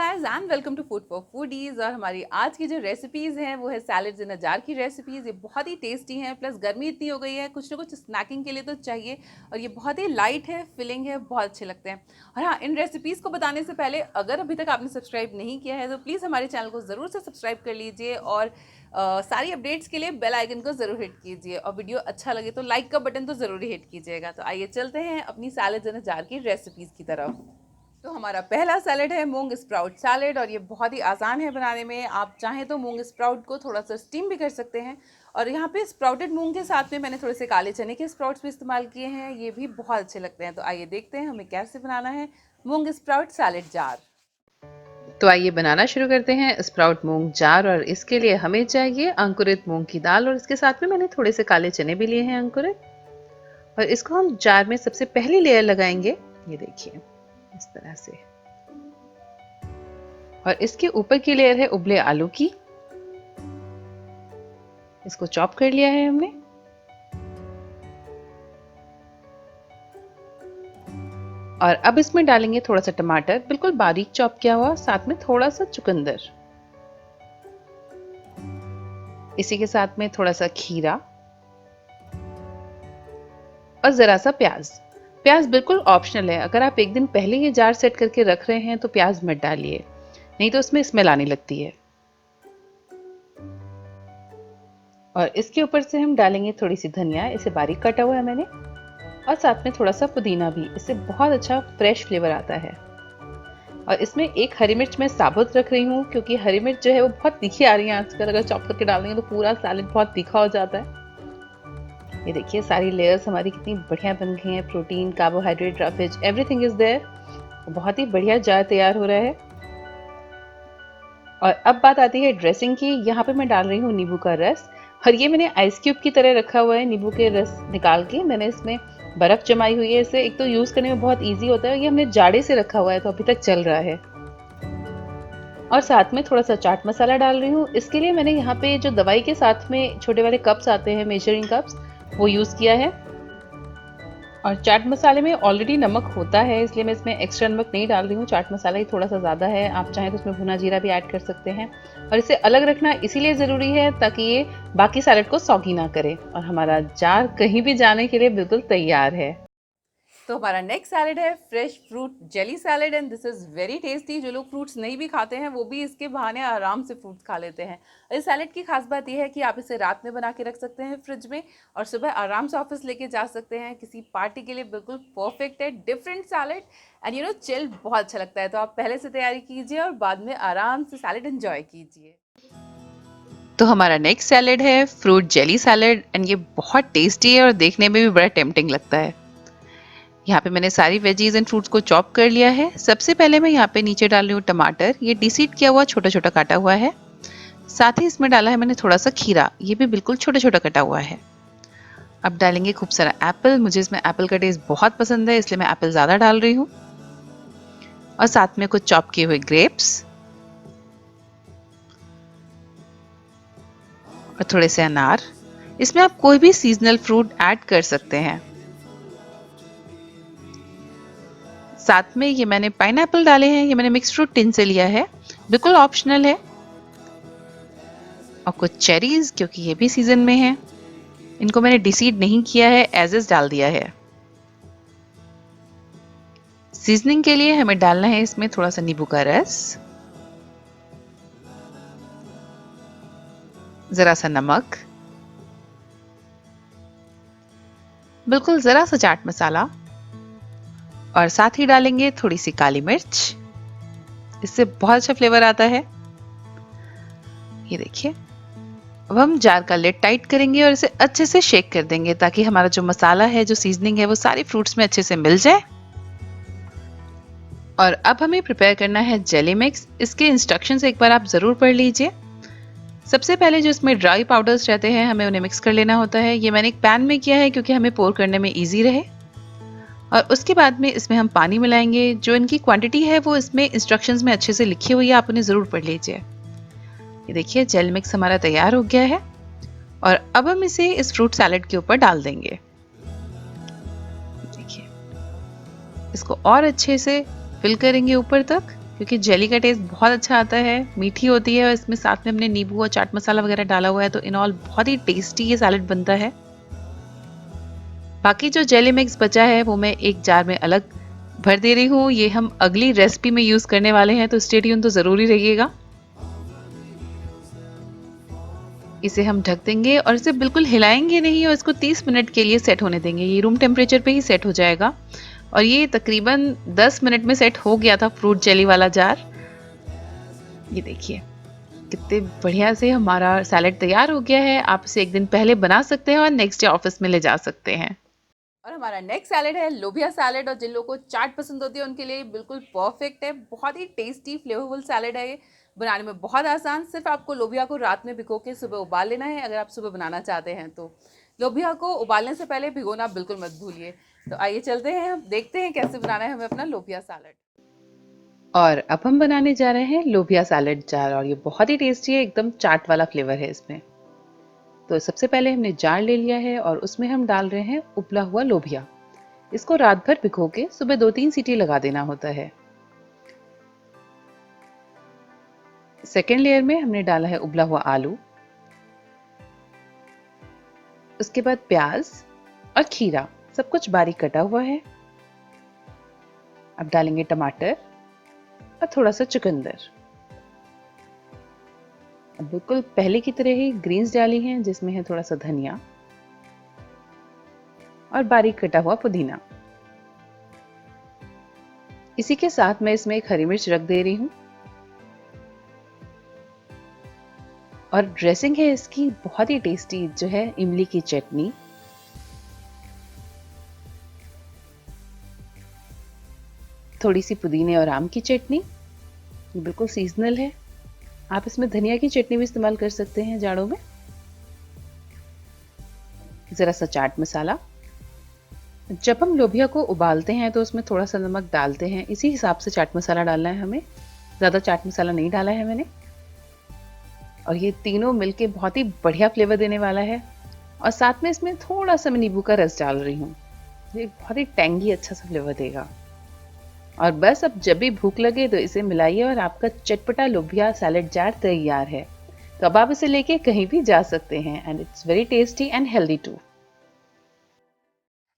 Guys and welcome to food for foodies. और हमारी आज की जो रेसिपीज़ हैं वो है सैलड्स इन अ जार की रेसिपीज़। ये बहुत ही टेस्टी हैं, प्लस गर्मी इतनी हो गई है, कुछ ना कुछ स्नैकिंग के लिए तो चाहिए। और ये बहुत ही लाइट है, फिलिंग है, बहुत अच्छे लगते हैं। और हाँ, इन रेसिपीज़ को बताने से पहले अगर अभी तक आपने सब्सक्राइब नहीं किया है तो प्लीज़ हमारे चैनल को ज़रूर से सब्सक्राइब कर लीजिए और सारी अपडेट्स के लिए बेल आइकन को ज़रूर हिट कीजिए। और वीडियो अच्छा लगे तो लाइक का बटन तो ज़रूर ही हिट कीजिएगा। तो आइए चलते हैं अपनी सैलड्स इन अ जार की रेसिपीज़ की तरफ। तो हमारा पहला सैलेड है मूंग स्प्राउट सैलेड, और ये बहुत ही आसान है बनाने में। आप चाहें तो मूंग स्प्राउट को थोड़ा सा स्टीम भी कर सकते हैं। और यहाँ पे स्प्राउटेड मूंग के साथ में मैंने थोड़े से काले चने के स्प्राउट्स भी इस्तेमाल किए हैं, ये भी बहुत अच्छे लगते हैं। तो आइए देखते हैं हमें कैसे बनाना है मूंग स्प्राउट सैलेड जार। तो आइए बनाना शुरू करते हैं स्प्राउट मूंग जार। और इसके लिए हमें चाहिए अंकुरित मूंग की दाल, और इसके साथ में मैंने थोड़े से काले चने भी लिए हैं अंकुरित। और इसको हम जार में सबसे पहली लेयर लगाएंगे, ये देखिए इस तरह से। और इसके ऊपर की लेयर है उबले आलू की, इसको चॉप कर लिया है हमने। और अब इसमें डालेंगे थोड़ा सा टमाटर, बिल्कुल बारीक चॉप किया हुआ, साथ में थोड़ा सा चुकंदर, इसी के साथ में थोड़ा सा खीरा और जरा सा प्याज। प्याज बिल्कुल ऑप्शनल है, अगर आप एक दिन पहले ये जार सेट करके रख रहे हैं तो प्याज मत डालिए, नहीं तो उसमें स्मेल आने लगती है। और इसके ऊपर से हम डालेंगे थोड़ी सी धनिया, इसे बारीक काटा हुआ है मैंने, और साथ में थोड़ा सा पुदीना भी, इससे बहुत अच्छा फ्रेश फ्लेवर आता है। और इसमें एक हरी मिर्च मैं साबुत रख रही हूँ, क्योंकि हरी मिर्च जो है वो बहुत तीखी आ रही है आजकल, अगर चॉप करके डाल देंगे तो पूरा सैलेड बहुत तीखा हो जाता है। ये देखिए सारी लेयर्स हमारी कितनी बढ़िया बन गई हैं, प्रोटीन, कार्बोहाइड्रेट, ड्राइवेज, एवरीथिंग इज देयर। बहुत ही बढ़िया जार तैयार हो रहा है। और अब बात आती है ड्रेसिंग की। यहाँ पे मैं डाल रही हूँ नींबू का रस, और ये मैंने आइस क्यूब की तरह रखा हुआ है। नींबू के रस निकाल के मैंने इसमें बर्फ जमाई हुई है, इससे एक तो यूज करने में बहुत इजी होता है। ये हमने जाड़े से रखा हुआ है तो अभी तक चल रहा है। और साथ में थोड़ा सा चाट मसाला डाल रही हूँ। इसके लिए मैंने यहाँ पे जो दवाई के साथ में छोटे वाले कप्स आते हैं, मेजरिंग कप्स, वो यूज किया है। और चाट मसाले में ऑलरेडी नमक होता है, इसलिए मैं इसमें एक्स्ट्रा नमक नहीं डाल रही हूँ। चाट मसाला ही थोड़ा सा ज़्यादा है, आप चाहें तो उसमें भुना जीरा भी ऐड कर सकते हैं। और इसे अलग रखना इसीलिए ज़रूरी है ताकि ये बाकी सैलेड को सॉगी ना करे। और हमारा जार कहीं भी जाने के लिए बिल्कुल तैयार है। तो हमारा नेक्स्ट सैलेड है fresh fruit jelly salad, and this is very tasty. जो लोग फ्रूट्स नहीं भी खाते हैं वो भी इसके बहाने आराम से फ्रूट्स खा लेते हैं। इस सैलेड की खास बात यह है कि आप इसे रात में बना के रख सकते हैं फ्रिज में, और सुबह आराम से ऑफिस लेके जा सकते हैं। किसी पार्टी के लिए बिल्कुल परफेक्ट है, डिफरेंट सैलेड, एंड चिल्ड बहुत अच्छा लगता है। तो आप पहले से तैयारी कीजिए और बाद में आराम से सैलेड एंजॉय कीजिए। तो हमारा नेक्स्ट सैलेड है फ्रूट जेली सैलेड, एंड ये बहुत टेस्टी है और देखने में भी बड़ा टेम्पटिंग लगता है। यहाँ पे मैंने सारी वेजीज एंड फ्रूट्स को चॉप कर लिया है। सबसे पहले मैं यहाँ पे नीचे डाल रही हूँ टमाटर, ये डीसीड किया हुआ छोटा छोटा काटा हुआ है। साथ ही इसमें डाला है मैंने थोड़ा सा खीरा, ये भी बिल्कुल छोटा छोटा कटा हुआ है। अब डालेंगे खूब सारा एप्पल, मुझे इसमें एप्पल का टेस्ट बहुत पसंद है इसलिए मैं एप्पल ज़्यादा डाल रही हूँ। और साथ में कुछ चॉप किए हुए ग्रेप्स और थोड़े से अनार। इसमें आप कोई भी सीजनल फ्रूट ऐड कर सकते हैं। साथ में ये मैंने पाइनएप्पल डाले हैं, ये मैंने मिक्स फ्रूट टिन से लिया है, बिल्कुल ऑप्शनल है। और कुछ चेरीज, क्योंकि ये भी सीजन में है, इनको मैंने डिसीड नहीं किया है, एज इज डाल दिया है। सीजनिंग के लिए हमें डालना है इसमें थोड़ा सा नींबू का रस, जरा सा नमक, बिल्कुल जरा सा चाट मसाला, और साथ ही डालेंगे थोड़ी सी काली मिर्च, इससे बहुत अच्छा फ्लेवर आता है। ये देखिए, अब हम जार का लिड टाइट करेंगे और इसे अच्छे से शेक कर देंगे ताकि हमारा जो मसाला है, जो सीजनिंग है, वो सारी फ्रूट्स में अच्छे से मिल जाए। और अब हमें प्रिपेयर करना है जेली मिक्स। इसके इंस्ट्रक्शंस एक बार आप जरूर पढ़ लीजिए। सबसे पहले जो इसमें ड्राई पाउडर्स रहते हैं, हमें उन्हें मिक्स कर लेना होता है। ये मैंने एक पैन में किया है क्योंकि हमें पोर करने में ईजी रहे। और उसके बाद में इसमें हम पानी मिलाएंगे। जो इनकी क्वांटिटी है वो इसमें इंस्ट्रक्शंस में अच्छे से लिखी हुई है, आप उन्हें जरूर पढ़ लीजिए। ये देखिए जेल मिक्स हमारा तैयार हो गया है, और अब हम इसे इस फ्रूट सैलेड के ऊपर डाल देंगे। देखिए, इसको और अच्छे से फिल करेंगे ऊपर तक, क्योंकि जेली का टेस्ट बहुत अच्छा आता है, मीठी होती है और इसमें साथ में हमने नींबू और चाट मसाला वगैरह डाला हुआ है, तो इन ऑल बहुत ही टेस्टी ये सैलेड बनता है। बाकी जो जेली मिक्स बचा है वो मैं एक जार में अलग भर दे रही हूँ। ये हम अगली रेसिपी में यूज करने वाले हैं, तो स्टे ट्यून तो जरूरी रहिएगा। इसे हम ढक देंगे और इसे बिल्कुल हिलाएंगे नहीं और इसको 30 मिनट के लिए सेट होने देंगे। ये रूम टेम्परेचर पे ही सेट हो जाएगा और ये तकरीबन 10 मिनट में सेट हो गया था फ्रूट जेली वाला जार। ये देखिए कितने बढ़िया से हमारा सैलेड तैयार हो गया है। आप इसे एक दिन पहले बना सकते हैं और नेक्स्ट डे ऑफिस में ले जा सकते हैं। और हमारा नेक्स्ट सैलेड है लोबिया सैलेड, और जिन लोगों को चाट पसंद होती है उनके लिए बिल्कुल परफेक्ट है। बहुत ही टेस्टी फ्लेवरफुल सैलेड है ये, बनाने में बहुत आसान। सिर्फ आपको लोबिया को रात में भिगो के सुबह उबाल लेना है, अगर आप सुबह बनाना चाहते हैं तो। लोबिया को उबालने से पहले भिगोना बिल्कुल मत भूलिए। तो आइए चलते हैं, हम देखते हैं कैसे बनाना है हमें अपना लोबिया सैलेड। और अब हम बनाने जा रहे हैं लोबिया सैलेड जार, और ये बहुत ही टेस्टी है, एकदम चाट वाला फ्लेवर है इसमें। तो सबसे पहले हमने जार ले लिया है और उसमें हम डाल रहे हैं उबला हुआ लोबिया। इसको रात भर भिगो के सुबह 2-3 सीटी लगा देना होता है। सेकेंड लेयर में हमने डाला है उबला हुआ आलू, उसके बाद प्याज और खीरा, सब कुछ बारीक कटा हुआ है। अब डालेंगे टमाटर और थोड़ा सा चुकंदर। अब बिल्कुल पहले की तरह ही ग्रीन्स डाली हैं, जिसमें है थोड़ा सा धनिया और बारीक कटा हुआ पुदीना। इसी के साथ मैं इसमें एक हरी मिर्च रख दे रही हूं, और ड्रेसिंग है इसकी बहुत ही टेस्टी, जो है इमली की चटनी। थोड़ी सी पुदीने और आम की चटनी, ये बिल्कुल सीजनल है। आप इसमें धनिया की चटनी भी इस्तेमाल कर सकते हैं जाड़ों में। जरा सा चाट मसाला। जब हम लोबिया को उबालते हैं तो उसमें थोड़ा सा नमक डालते हैं, इसी हिसाब से चाट मसाला डालना है हमें, ज़्यादा चाट मसाला नहीं डाला है मैंने। और ये तीनों मिलके बहुत ही बढ़िया फ्लेवर देने वाला है। और साथ में इसमें थोड़ा सा मैं नींबू का रस डाल रही हूँ, ये बहुत ही टैंगी अच्छा सा फ्लेवर देगा। और बस अब जब भी भूख लगे तो इसे मिलाइए और आपका चटपटा लोबिया सैलेड जार तैयार है। तो अब आप इसे लेके कहीं भी जा सकते हैं, and it's very tasty and healthy too.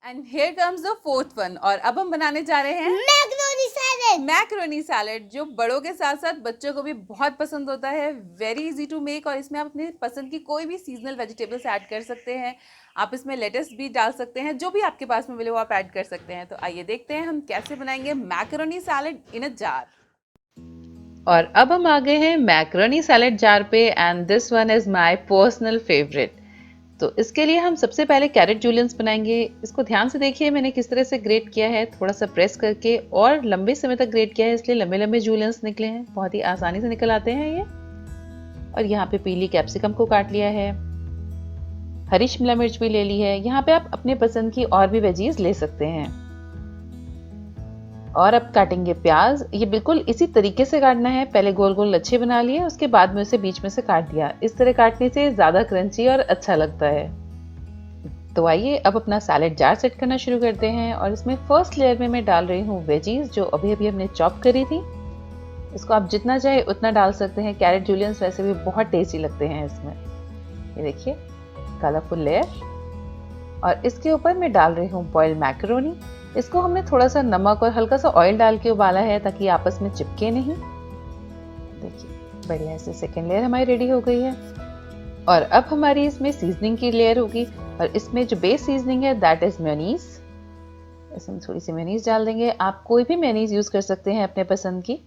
And here comes the fourth one, और अब हम बनाने जा रहे हैं मैकरोनी सैलेड। मैकरोनी सैलेड जो बड़ों के साथ साथ बच्चों को भी बहुत पसंद होता है। वेरी इजी टू मेक, और इसमें आप अपनी पसंद की कोई भी सीजनल वेजिटेबल्स ऐड कर सकते हैं। आप इसमें लेटस भी डाल सकते हैं, जो भी आपके पास में मिले वो आप ऐड कर सकते हैं। तो आइए देखते हैं हम कैसे बनाएंगे macaroni salad in a jar. और अब हम आ गए हैं मैकरोनी सैलेड जार पे, and this one is my personal favourite. तो इसके लिए हम सबसे पहले कैरेट जूलियंस बनाएंगे। इसको ध्यान से देखिए मैंने किस तरह से ग्रेट किया है, थोड़ा सा प्रेस करके और लंबे समय तक ग्रेट किया है, इसलिए लंबे लंबे जूलियंस निकले हैं, बहुत ही आसानी से निकल आते हैं ये। और यहाँ पे पीली कैप्सिकम को काट लिया है, हरी शिमला मिर्च भी ले ली है। यहाँ पे आप अपने पसंद की और भी वेजीज ले सकते हैं। और अब काटेंगे प्याज। ये बिल्कुल इसी तरीके से काटना है, पहले गोल गोल लच्छे बना लिए, उसके बाद में उसे बीच में से काट दिया। इस तरह काटने से ज्यादा क्रंची और अच्छा लगता है। तो आइए अब अपना सैलेड जार सेट करना शुरू करते हैं। और इसमें फर्स्ट लेयर में मैं डाल रही हूँ वेजीज, जो अभी अभी हमने चॉप करी थी। इसको आप जितना चाहे उतना डाल सकते हैं। कैरेट जूलियंस वैसे भी बहुत टेस्टी लगते हैं इसमें। ये देखिए कलरफुल लेयर। और इसके ऊपर मैं डाल रही हूँ बॉइल्ड मैकरोनी। इसको हमने थोड़ा सा नमक और हल्का सा ऑयल डाल के उबाला है, ताकि आपस में चिपके नहीं। देखिए बढ़िया से सेकेंड लेयर हमारी रेडी हो गई है। और अब हमारी इसमें सीजनिंग की लेयर होगी, और इसमें जो बेस सीजनिंग है दैट इज मेयोनीज। इसमें थोड़ी सी मेयोनीज डाल देंगे, आप कोई भी मेयोनीज यूज कर सकते हैं अपने पसंद की।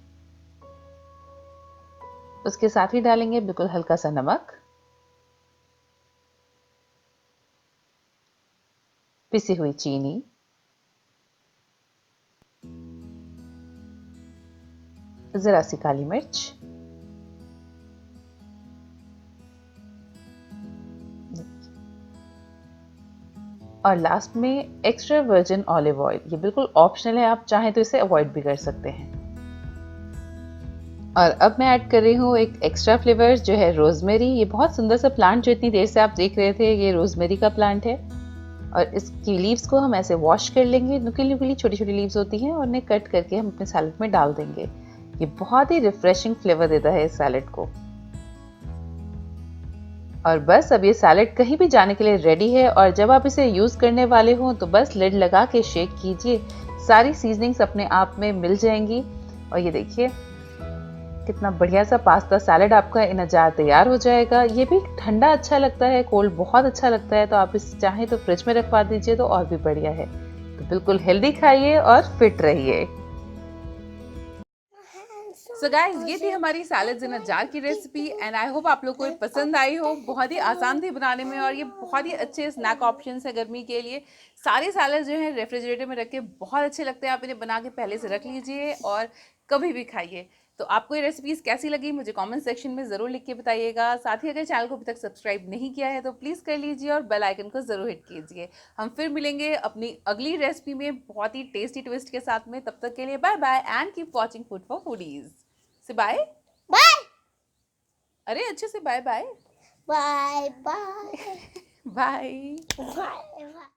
उसके साथ ही डालेंगे बिल्कुल हल्का सा नमक, पिसी हुई चीनी, जरा सी काली मिर्च, और लास्ट में एक्स्ट्रा वर्जिन ऑलिव ऑयल। ये बिल्कुल ऑप्शनल है, आप चाहें तो इसे अवॉइड भी कर सकते हैं। और अब मैं ऐड कर रही हूँ एक एक्स्ट्रा फ्लेवर, जो है रोजमेरी। ये बहुत सुंदर सा प्लांट जो इतनी देर से आप देख रहे थे, ये रोजमेरी का प्लांट है। और इसकी लीव्स को हम ऐसे वॉश कर लेंगे, नुकीली नुकीली छोटी छोटी लीव्स होती हैं, और उन्हें कट करके हम अपने सैलेड में डाल देंगे। ये बहुत ही रिफ्रेशिंग फ्लेवर देता है इस सैलेड को। और बस अब ये सैलेड कहीं भी जाने के लिए रेडी है और जब आप इसे यूज़ करने वाले हो तो बस लिड लगा के शेक कीजिए, सारी सीजनिंग्स अपने आप में मिल जाएंगी। और ये देखिए कितना बढ़िया सा पास्ता सैलेड आपका इन अ जार तैयार हो जाएगा। ये भी ठंडा अच्छा लगता है, कोल्ड बहुत अच्छा लगता है, तो आप इसे चाहें तो फ्रिज में रखवा दीजिए तो और भी बढ़िया है। तो बिल्कुल हेल्दी खाइए और फिट रहिए। सो गाइस, ये थी हमारी सैलेड्स इन अ जार की रेसिपी एंड आई होप आप लोग को पसंद आई हो। बहुत ही आसान थी बनाने में और ये बहुत ही अच्छे स्नैक ऑप्शंस है गर्मी के लिए। सारे सैलेड्स जो हैं रेफ्रिजरेटर में रख के बहुत अच्छे लगते हैं। आप इन्हें बना के पहले से रख लीजिए और कभी भी खाइए। तो आपको ये रेसिपीज कैसी लगी मुझे कमेंट सेक्शन में ज़रूर लिख के बताइएगा। साथ ही अगर चैनल को अभी तक सब्सक्राइब नहीं किया है तो प्लीज़ कर लीजिए और बेल आइकन को ज़रूर हिट कीजिए। हम फिर मिलेंगे अपनी अगली रेसिपी में बहुत ही टेस्टी ट्विस्ट के साथ में। तब तक के लिए bye bye and keep watching food for foodies. Say bye bye. अरे अच्छे से bye bye. Bye bye bye bye.